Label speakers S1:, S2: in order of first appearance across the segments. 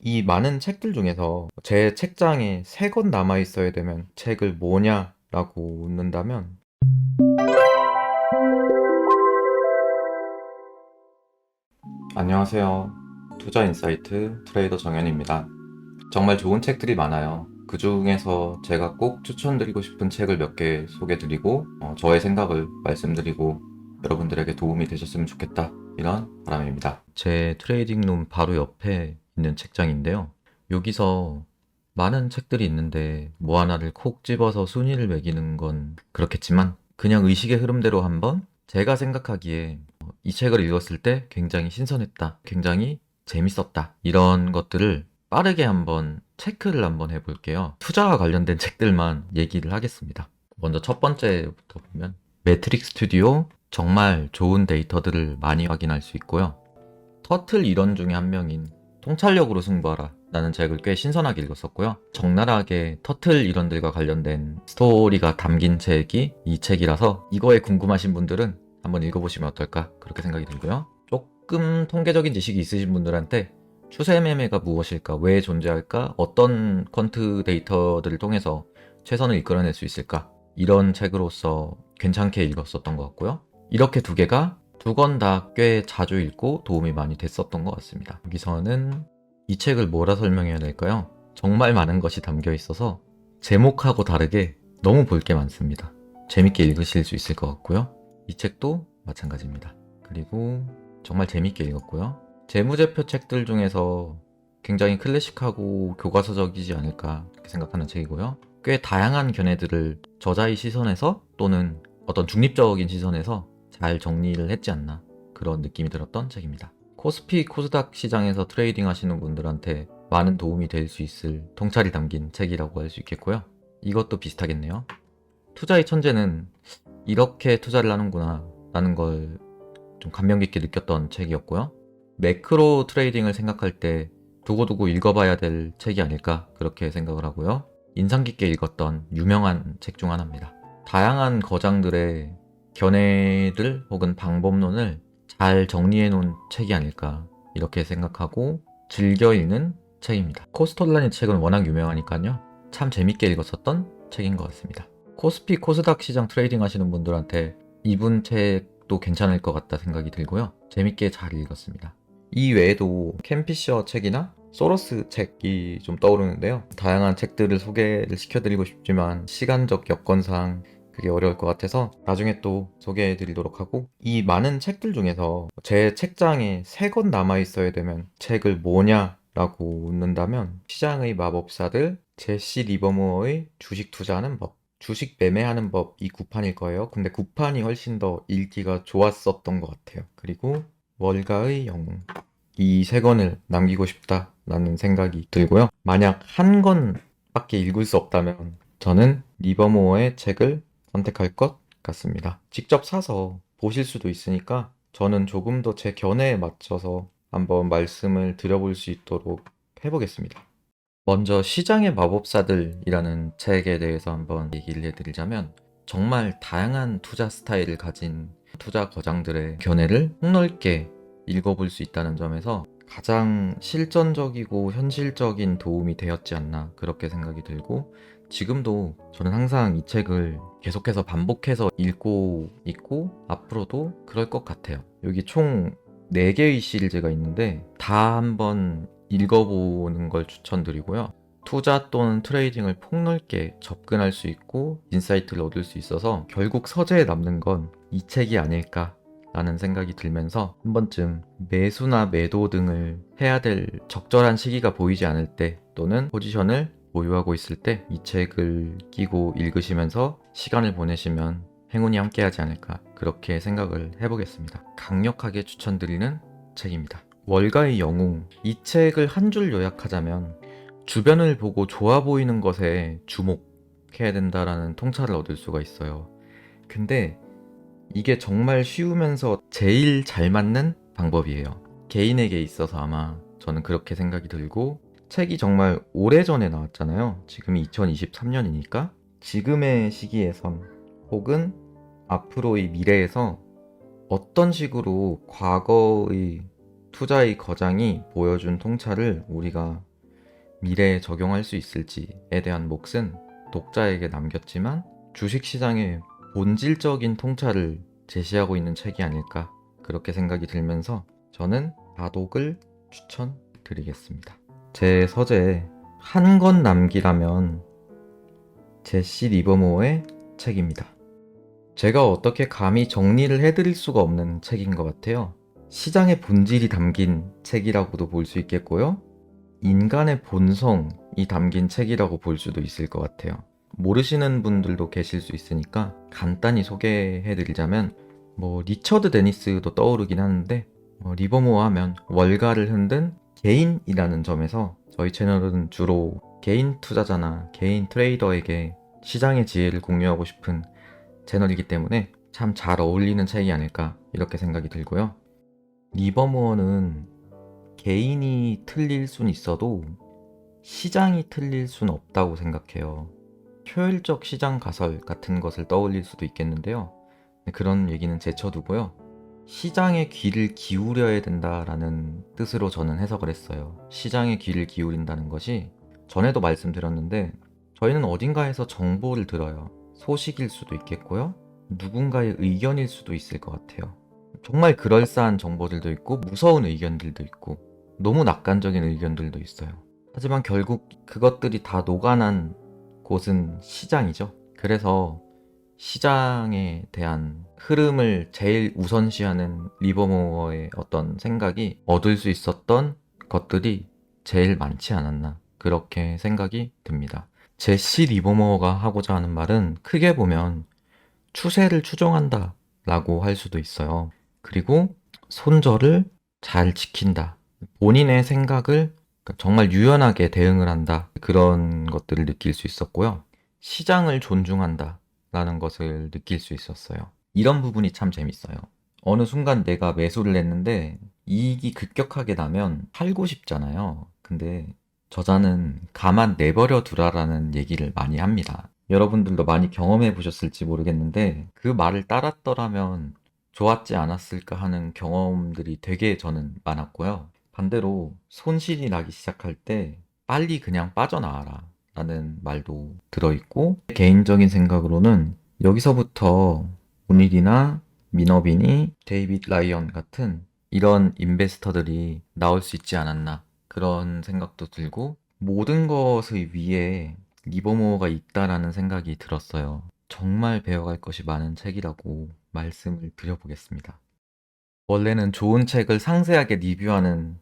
S1: 이 많은 책들 중에서 제 책장에 3권 남아 있어야 되면 책을 뭐냐라고 묻는다면, 안녕하세요. 투자인사이트 트레이더 정현입니다. 정말 좋은 책들이 많아요. 그 중에서 제가 꼭 추천드리고 싶은 책을 몇 개 소개드리고 저의 생각을 말씀드리고 여러분들에게 도움이 되셨으면 좋겠다, 이런 바람입니다. 제 트레이딩룸 바로 옆에 있는 책장인데요. 여기서 많은 책들이 있는데 뭐 하나를 콕 집어서 순위를 매기는 건 그렇겠지만, 그냥 의식의 흐름대로 한번 제가 생각하기에 이 책을 읽었을 때 굉장히 신선했다, 굉장히 재밌었다, 이런 것들을 빠르게 한번 체크를 한번 해볼게요. 투자와 관련된 책들만 얘기를 하겠습니다. 먼저 첫 번째부터 보면 매트릭 스튜디오, 정말 좋은 데이터들을 많이 확인할 수 있고요. 터틀 이론 중에 한 명인 통찰력으로 승부하라 라는 책을 꽤 신선하게 읽었었고요. 적나라하게 터틀 이론들과 관련된 스토리가 담긴 책이 이 책이라서 이거에 궁금하신 분들은 한번 읽어보시면 어떨까, 그렇게 생각이 들고요. 조금 통계적인 지식이 있으신 분들한테 추세 매매가 무엇일까, 왜 존재할까, 어떤 퀀트 데이터들을 통해서 최선을 이끌어낼 수 있을까, 이런 책으로서 괜찮게 읽었었던 것 같고요. 이렇게 두 개가 두 권 다 꽤 자주 읽고 도움이 많이 됐었던 것 같습니다. 여기서는 이 책을 뭐라 설명해야 될까요? 정말 많은 것이 담겨 있어서 제목하고 다르게 너무 볼 게 많습니다. 재밌게 읽으실 수 있을 것 같고요. 이 책도 마찬가지입니다. 그리고 정말 재밌게 읽었고요. 재무제표 책들 중에서 굉장히 클래식하고 교과서적이지 않을까 이렇게 생각하는 책이고요. 꽤 다양한 견해들을 저자의 시선에서 또는 어떤 중립적인 시선에서 잘 정리를 했지 않나, 그런 느낌이 들었던 책입니다. 코스피 코스닥 시장에서 트레이딩 하시는 분들한테 많은 도움이 될 수 있을 통찰이 담긴 책이라고 할 수 있겠고요. 이것도 비슷하겠네요. 투자의 천재는 이렇게 투자를 하는구나 라는 걸 좀 감명 깊게 느꼈던 책이었고요. 매크로 트레이딩을 생각할 때 두고두고 읽어봐야 될 책이 아닐까, 그렇게 생각을 하고요. 인상 깊게 읽었던 유명한 책 중 하나입니다. 다양한 거장들의 견해들 혹은 방법론을 잘 정리해 놓은 책이 아닐까, 이렇게 생각하고 즐겨 읽는 책입니다. 코스톨라니 책은 워낙 유명하니까요. 참 재밌게 읽었었던 책인 것 같습니다. 코스피 코스닥 시장 트레이딩 하시는 분들한테 이분 책도 괜찮을 것 같다 생각이 들고요. 재밌게 잘 읽었습니다. 이 외에도 캔 피셔 책이나 소로스 책이 좀 떠오르는데요. 다양한 책들을 소개를 시켜드리고 싶지만 시간적 여건상 그게 어려울 것 같아서 나중에 또 소개해드리도록 하고, 이 많은 책들 중에서 제 책장에 3권 남아 있어야 되면 책을 뭐냐라고 묻는다면, 시장의 마법사들, 제시 리버무어의 주식 투자하는 법, 주식 매매하는 법, 이 9판일 거예요. 근데 9판이 훨씬 더 읽기가 좋았었던 것 같아요. 그리고 월가의 영웅, 이 3권을 남기고 싶다라는 생각이 들고요. 만약 한 권밖에 읽을 수 없다면 저는 리버모어의 책을 선택할 것 같습니다. 직접 사서 보실 수도 있으니까 저는 조금 더 제 견해에 맞춰서 한번 말씀을 드려볼 수 있도록 해보겠습니다. 먼저 시장의 마법사들이라는 책에 대해서 한번 얘기를 해드리자면, 정말 다양한 투자 스타일을 가진 투자 거장들의 견해를 폭넓게 읽어볼 수 있다는 점에서 가장 실전적이고 현실적인 도움이 되었지 않나, 그렇게 생각이 들고, 지금도 저는 항상 이 책을 계속해서 반복해서 읽고 있고 앞으로도 그럴 것 같아요. 여기 총 4개의 시리즈가 있는데 다 한번 읽어보는 걸 추천드리고요. 투자 또는 트레이딩을 폭넓게 접근할 수 있고 인사이트를 얻을 수 있어서 결국 서재에 남는 건 이 책이 아닐까 라는 생각이 들면서, 한 번쯤 매수나 매도 등을 해야 될 적절한 시기가 보이지 않을 때 또는 포지션을 보유하고 있을 때 이 책을 끼고 읽으시면서 시간을 보내시면 행운이 함께하지 않을까, 그렇게 생각을 해보겠습니다. 강력하게 추천드리는 책입니다. 월가의 영웅, 이 책을 한 줄 요약하자면 주변을 보고 좋아 보이는 것에 주목해야 된다라는 통찰을 얻을 수가 있어요. 근데 이게 정말 쉬우면서 제일 잘 맞는 방법이에요. 개인에게 있어서 아마 저는 그렇게 생각이 들고, 책이 정말 오래전에 나왔잖아요. 지금이 2023년이니까 지금의 시기에선 혹은 앞으로의 미래에서 어떤 식으로 과거의 투자의 거장이 보여준 통찰을 우리가 미래에 적용할 수 있을지에 대한 몫은 독자에게 남겼지만 주식시장의 본질적인 통찰을 제시하고 있는 책이 아닐까 그렇게 생각이 들면서 저는 다독을 추천드리겠습니다. 제 서재에 한 권 남기라면 제시 리버모어의 책입니다. 제가 어떻게 감히 정리를 해드릴 수가 없는 책인 것 같아요. 시장의 본질이 담긴 책이라고도 볼 수 있겠고요. 인간의 본성이 담긴 책이라고 볼 수도 있을 것 같아요. 모르시는 분들도 계실 수 있으니까 간단히 소개해드리자면 리처드 데니스도 떠오르긴 하는데 리버모어 하면 월가를 흔든 개인이라는 점에서 저희 채널은 주로 개인 투자자나 개인 트레이더에게 시장의 지혜를 공유하고 싶은 채널이기 때문에 참 잘 어울리는 책이 아닐까 이렇게 생각이 들고요. 리버모어는 개인이 틀릴 순 있어도 시장이 틀릴 순 없다고 생각해요. 효율적 시장 가설 같은 것을 떠올릴 수도 있겠는데요. 그런 얘기는 제쳐두고요. 시장에 귀를 기울여야 된다라는 뜻으로 저는 해석을 했어요. 시장에 귀를 기울인다는 것이 전에도 말씀드렸는데 저희는 어딘가에서 정보를 들어요. 소식일 수도 있겠고요. 누군가의 의견일 수도 있을 것 같아요. 정말 그럴싸한 정보들도 있고 무서운 의견들도 있고 너무 낙관적인 의견들도 있어요. 하지만 결국 그것들이 다 녹아난 곳은 시장이죠. 그래서 시장에 대한 흐름을 제일 우선시하는 리버모어의 어떤 생각이 얻을 수 있었던 것들이 제일 많지 않았나 그렇게 생각이 듭니다. 제시 리버모어가 하고자 하는 말은 크게 보면 추세를 추종한다 라고 할 수도 있어요. 그리고 손절을 잘 지킨다. 본인의 생각을 정말 유연하게 대응을 한다. 그런 것들을 느낄 수 있었고요. 시장을 존중한다 라는 것을 느낄 수 있었어요. 이런 부분이 참 재밌어요. 어느 순간 내가 매수를 했는데 이익이 급격하게 나면 팔고 싶잖아요. 근데 저자는 가만 내버려 두라라는 얘기를 많이 합니다. 여러분들도 많이 경험해 보셨을지 모르겠는데 그 말을 따랐더라면 좋았지 않았을까 하는 경험들이 되게 저는 많았고요. 반대로 손실이 나기 시작할 때 빨리 그냥 빠져나와라 라는 말도 들어있고 개인적인 생각으로는 여기서부터 오닐이나 미너비니, 데이빗 라이언 같은 이런 인베스터들이 나올 수 있지 않았나 그런 생각도 들고 모든 것의 위에 리버모어가 있다라는 생각이 들었어요. 정말 배워갈 것이 많은 책이라고 말씀을 드려보겠습니다. 원래는 좋은 책을 상세하게 리뷰하는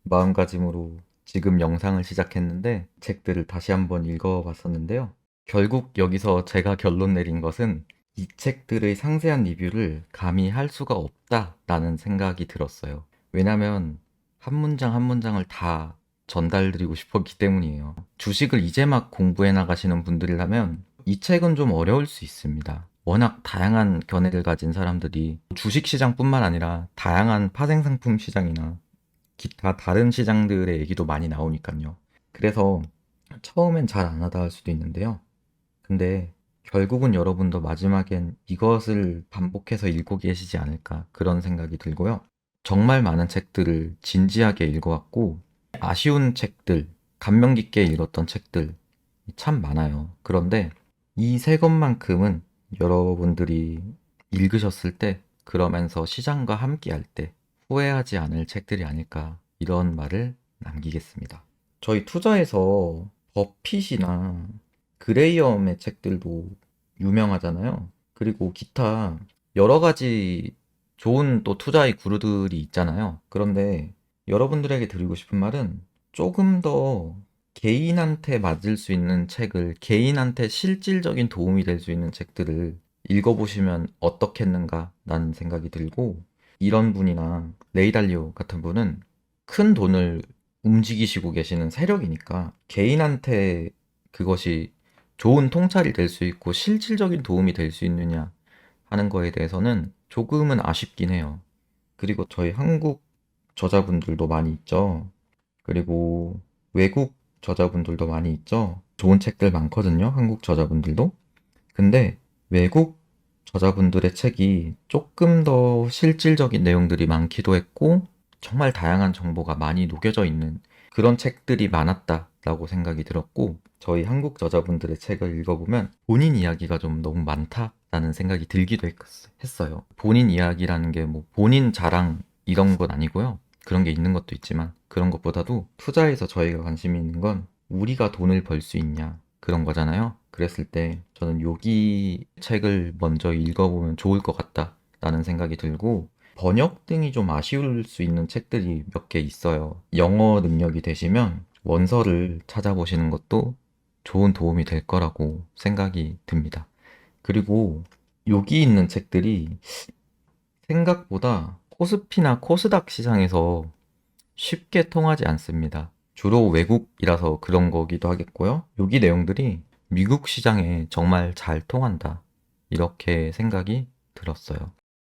S1: 마음가짐으로 지금 영상을 시작했는데 책들을 다시 한번 읽어봤었는데요. 결국 여기서 제가 결론 내린 것은 이 책들의 상세한 리뷰를 감히 할 수가 없다라는 생각이 들었어요. 왜냐면 한 문장 한 문장을 다 전달드리고 싶었기 때문이에요. 주식을 이제 막 공부해 나가시는 분들이라면 이 책은 좀 어려울 수 있습니다. 워낙 다양한 견해를 가진 사람들이 주식시장뿐만 아니라 다양한 파생상품 시장이나 기타 다른 시장들의 얘기도 많이 나오니까요. 그래서 처음엔 잘 안 하다 할 수도 있는데요. 근데 결국은 여러분도 마지막엔 이것을 반복해서 읽고 계시지 않을까 그런 생각이 들고요. 정말 많은 책들을 진지하게 읽어왔고 아쉬운 책들, 감명 깊게 읽었던 책들 참 많아요. 그런데 이 세 권만큼은 여러분들이 읽으셨을 때 그러면서 시장과 함께 할 때 후회하지 않을 책들이 아닐까 이런 말을 남기겠습니다. 저희 투자에서 버핏이나 그레이엄의 책들도 유명하잖아요. 그리고 기타 여러 가지 좋은 또 투자의 구루들이 있잖아요. 그런데 여러분들에게 드리고 싶은 말은 조금 더 개인한테 맞을 수 있는 책을, 개인한테 실질적인 도움이 될 수 있는 책들을 읽어보시면 어떻겠는가 라는 생각이 들고, 이런 분이나 레이 달리오 같은 분은 큰 돈을 움직이시고 계시는 세력이니까 개인한테 그것이 좋은 통찰이 될 수 있고 실질적인 도움이 될 수 있느냐 하는 거에 대해서는 조금은 아쉽긴 해요. 그리고 저희 한국 저자분들도 많이 있죠. 그리고 외국 저자분들도 많이 있죠. 좋은 책들 많거든요. 한국 저자분들도. 근데 외국 저자분들의 책이 조금 더 실질적인 내용들이 많기도 했고 정말 다양한 정보가 많이 녹여져 있는 그런 책들이 많았다 라고 생각이 들었고, 저희 한국 저자분들의 책을 읽어보면 본인 이야기가 좀 너무 많다라는 생각이 들기도 했어요. 본인 이야기라는 게 뭐 본인 자랑 이런 건 아니고요. 그런 게 있는 것도 있지만 그런 것보다도 투자에서 저희가 관심이 있는 건 우리가 돈을 벌 수 있냐 그런 거잖아요. 그랬을 때 저는 여기 책을 먼저 읽어보면 좋을 것 같다라는 생각이 들고, 번역 등이 좀 아쉬울 수 있는 책들이 몇 개 있어요. 영어 능력이 되시면 원서를 찾아보시는 것도 좋은 도움이 될 거라고 생각이 듭니다. 그리고 여기 있는 책들이 생각보다 코스피나 코스닥 시장에서 쉽게 통하지 않습니다. 주로 외국이라서 그런 거기도 하겠고요. 여기 내용들이 미국 시장에 정말 잘 통한다. 이렇게 생각이 들었어요.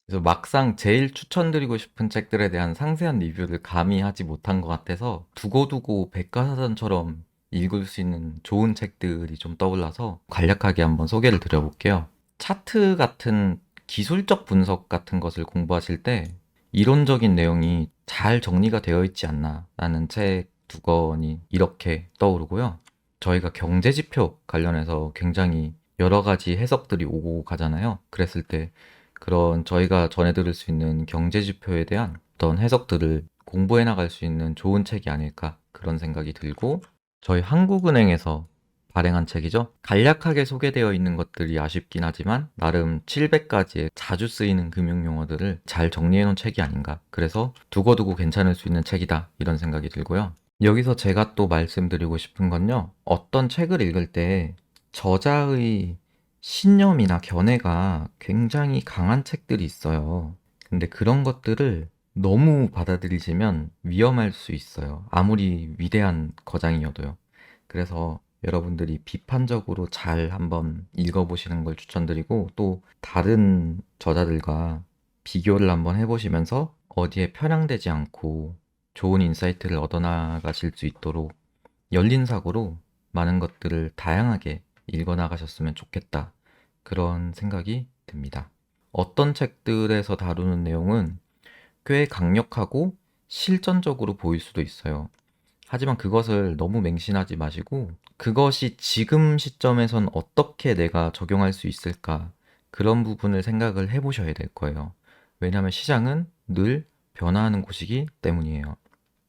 S1: 그래서 막상 제일 추천드리고 싶은 책들에 대한 상세한 리뷰를 감히 하지 못한 것 같아서 두고두고 백과사전처럼 읽을 수 있는 좋은 책들이 좀 떠올라서 간략하게 한번 소개를 드려볼게요. 차트 같은 기술적 분석 같은 것을 공부하실 때 이론적인 내용이 잘 정리가 되어 있지 않나 라는 책 두 권이 이렇게 떠오르고요. 저희가 경제지표 관련해서 굉장히 여러 가지 해석들이 오고 가잖아요. 그랬을 때 그런 저희가 전해 들을 수 있는 경제지표에 대한 어떤 해석들을 공부해 나갈 수 있는 좋은 책이 아닐까 그런 생각이 들고, 저희 한국은행에서 발행한 책이죠. 간략하게 소개되어 있는 것들이 아쉽긴 하지만 나름 700가지의 자주 쓰이는 금융용어들을 잘 정리해 놓은 책이 아닌가. 그래서 두고두고 괜찮을 수 있는 책이다 이런 생각이 들고요. 여기서 제가 또 말씀드리고 싶은 건요. 어떤 책을 읽을 때 저자의 신념이나 견해가 굉장히 강한 책들이 있어요. 근데 그런 것들을 너무 받아들이시면 위험할 수 있어요. 아무리 위대한 거장이어도요. 그래서 여러분들이 비판적으로 잘 한번 읽어보시는 걸 추천드리고, 또 다른 저자들과 비교를 한번 해보시면서 어디에 편향되지 않고 좋은 인사이트를 얻어나가실 수 있도록 열린 사고로 많은 것들을 다양하게 읽어나가셨으면 좋겠다. 그런 생각이 듭니다. 어떤 책들에서 다루는 내용은 꽤 강력하고 실전적으로 보일 수도 있어요. 하지만 그것을 너무 맹신하지 마시고 그것이 지금 시점에선 어떻게 내가 적용할 수 있을까, 그런 부분을 생각을 해보셔야 될 거예요. 왜냐하면 시장은 늘 변화하는 곳이기 때문이에요.